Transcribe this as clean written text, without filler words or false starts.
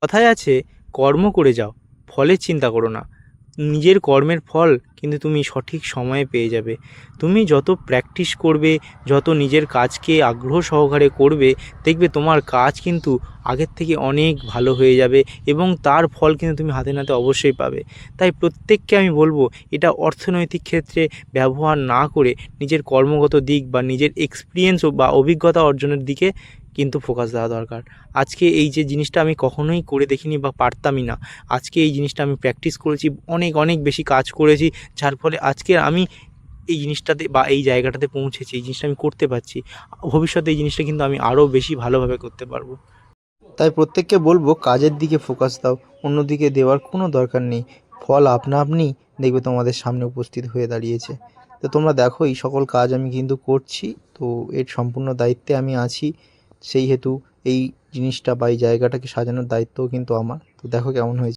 কথায় আছে, কর্ম করে যাও, ফলের চিন্তা করো না। নিজের কর্মের ফল কিন্তু তুমি সঠিক সময়ে পেয়ে যাবে। তুমি যত প্র্যাকটিস করবে, যত নিজের কাজকে আগ্রহ সহকারে করবে, দেখবে তোমার কাজ কিন্তু আগের থেকে অনেক ভালো হয়ে যাবে এবং তার ফল কিন্তু তুমি হাতে নাতে অবশ্যই পাবে। তাই প্রত্যেককে আমি বলবো, এটা অর্থনৈতিক ক্ষেত্রে ব্যবহার না করে নিজের কর্মগত দিক বা নিজের এক্সপিরিয়েন্স বা অভিজ্ঞতা অর্জনের দিকে কিন্তু ফোকাস দেওয়া দরকার। আজকে এই যে জিনিসটা আমি কখনোই করে দেখিনি বা পারতামই না, আজকে এই জিনিসটা আমি প্র্যাকটিস করেছি, অনেক অনেক বেশি কাজ করেছি, যার ফলে আজকে আমি এই জিনিসটাতে বা এই জায়গাটাতে পৌঁছেছি, এই জিনিসটা আমি করতে পারছি। ভবিষ্যতে এই জিনিসটা কিন্তু আমি আরও বেশি ভালোভাবে করতে পারবো। তাই প্রত্যেককে বলবো, কাজের দিকে ফোকাস দাও, অন্যদিকে দেওয়ার কোনো দরকার নেই। ফল আপনা আপনি দেখবে তোমাদের সামনে উপস্থিত হয়ে দাঁড়িয়েছে। তো তোমরা দেখো, এই সকল কাজ আমি কিন্তু করছি, তো এর সম্পূর্ণ দায়িত্বে আমি আছি। সেই হেতু এই জিনিসটা বা এই জায়গাটাকে সাজানোর দায়িত্বও কিন্তু আমার। তো দেখো কেমন হয়েছে।